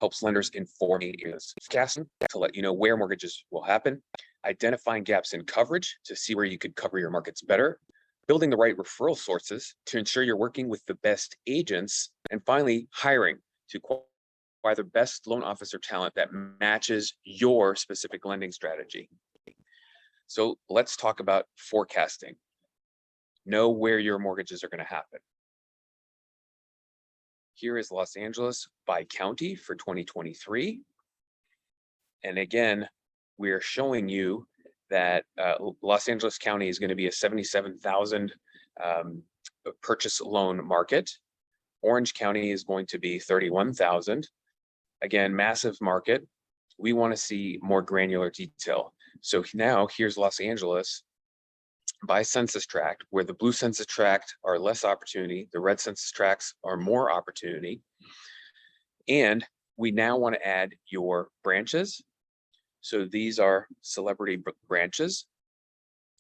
helps lenders inform areas, forecasting to let you know where mortgages will happen, identifying gaps in coverage to see where you could cover your markets better, building the right referral sources to ensure you're working with the best agents, and finally, hiring to acquire the best loan officer talent that matches your specific lending strategy. So let's talk about forecasting. Know where your mortgages are going to happen. Here is Los Angeles by county for 2023. And again, we're showing you that Los Angeles County is going to be a 77,000 purchase loan market. Orange County is going to be 31,000. Again, massive market. We want to see more granular detail. So now here's Los Angeles by census tract, where the blue census tract are less opportunity, the red census tracts are more opportunity. And we now want to add your branches. So these are celebrity branches.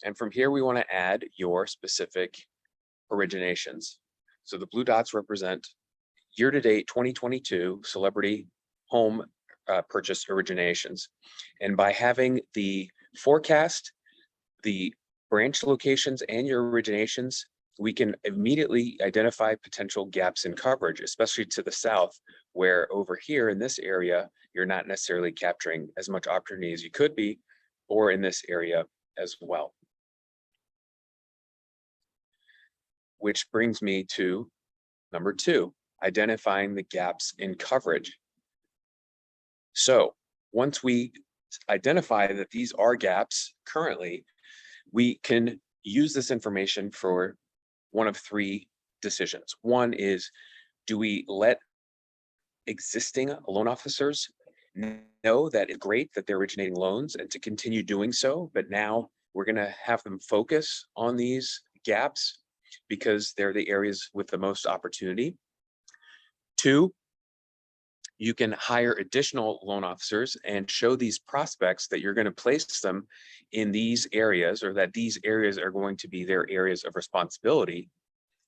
And from here, we want to add your specific originations. So the blue dots represent year-to-date 2022 celebrity home purchase originations. And by having the forecast, the branch locations, and your originations, we can immediately identify potential gaps in coverage, especially to the south, where over here in this area, you're not necessarily capturing as much opportunity as you could be, or in this area as well. Which brings me to number 2, identifying the gaps in coverage. So once we identify that these are gaps currently, we can use this information for one of 3 decisions. One is, do we let existing loan officers know that it's great that they're originating loans and to continue doing so, but now we're going to have them focus on these gaps because they're the areas with the most opportunity. 2, you can hire additional loan officers and show these prospects that you're going to place them in these areas, or that these areas are going to be their areas of responsibility,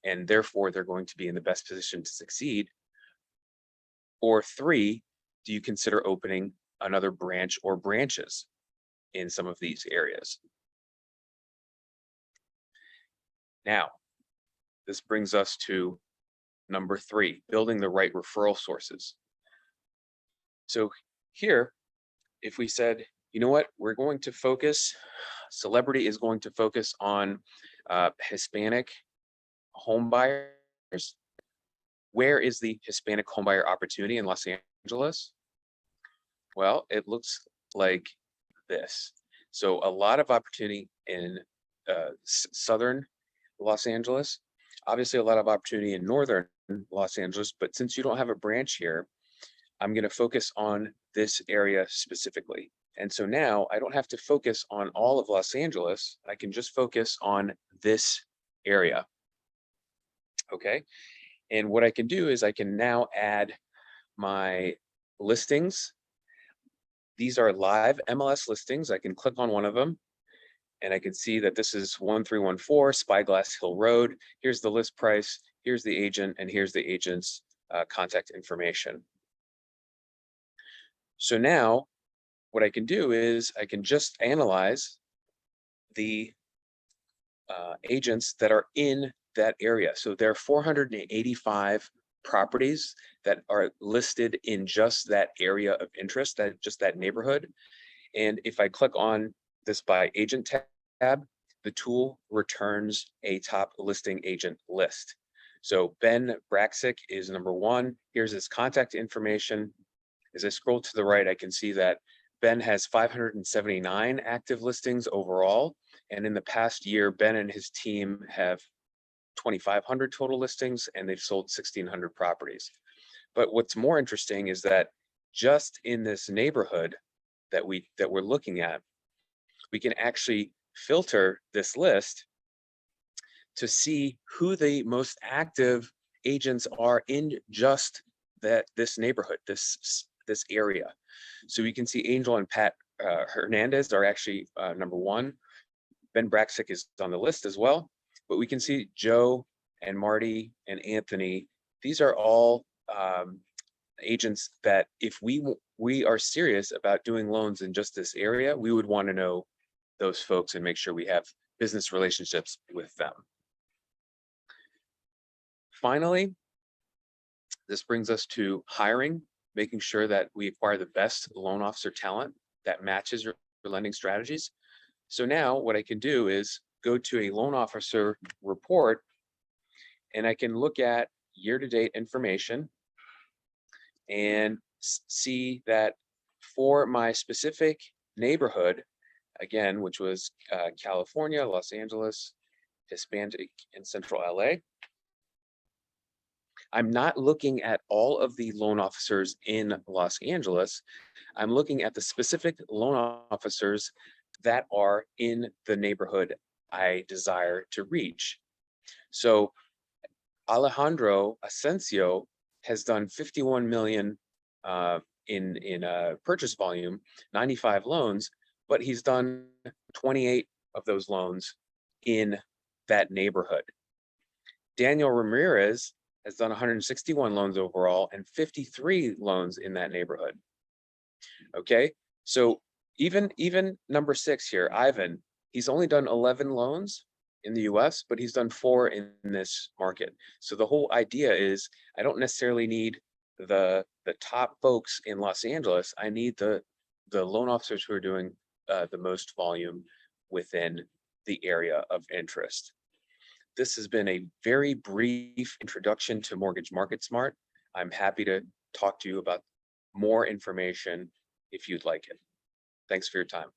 and therefore they're going to be in the best position to succeed. Or 3, do you consider opening another branch or branches in some of these areas? Now, this brings us to number 3, building the right referral sources. So here, if we said, you know what, we're going to focus, celebrity is going to focus on Hispanic home buyers. Where is the Hispanic homebuyer opportunity in Los Angeles? Well, it looks like this. So a lot of opportunity in southern Los Angeles, obviously a lot of opportunity in northern Los Angeles, but since you don't have a branch here, I'm going to focus on this area specifically. And so now I don't have to focus on all of Los Angeles. I can just focus on this area. Okay. And what I can do is I can now add my listings. These are live MLS listings. I can click on one of them and I can see that this is 1314 Spyglass Hill Road. Here's the list price. Here's the agent, and here's the agent's contact information. So now what I can do is I can just analyze the agents that are in that area. So there are 485 properties that are listed in just that area of interest, just that neighborhood. And if I click on this by agent tab, the tool returns a top listing agent list. So Ben Braxic is number 1. Here's his contact information. As I scroll to the right, I can see that Ben has 579 active listings overall. And in the past year, Ben and his team have 2,500 total listings, and they've sold 1,600 properties. But what's more interesting is that just in this neighborhood that we're looking at, we can actually filter this list to see who the most active agents are in just this neighborhood, this area. So we can see Angel and Pat Hernandez are actually number 1. Ben Braxic is on the list as well, but we can see Joe and Marty and Anthony. These are all agents that if we are serious about doing loans in just this area, we would want to know those folks and make sure we have business relationships with them. Finally, this brings us to hiring, making sure that we acquire the best loan officer talent that matches your lending strategies. So now what I can do is go to a loan officer report, and I can look at year-to-date information and see that for my specific neighborhood, again, which was California, Los Angeles, Hispanic, and Central LA, I'm not looking at all of the loan officers in Los Angeles. I'm looking at the specific loan officers that are in the neighborhood I desire to reach. So Alejandro Asensio has done 51 million in purchase volume, 95 loans, but he's done 28 of those loans in that neighborhood. Daniel Ramirez has done 161 loans overall and 53 loans in that neighborhood. Okay, so even number 6 here, Ivan, he's only done 11 loans in the US, but he's done 4 in this market. So the whole idea is I don't necessarily need the top folks in Los Angeles. I need the loan officers who are doing the most volume within the area of interest. This has been a very brief introduction to Mortgage Market Smart. I'm happy to talk to you about more information if you'd like it. Thanks for your time.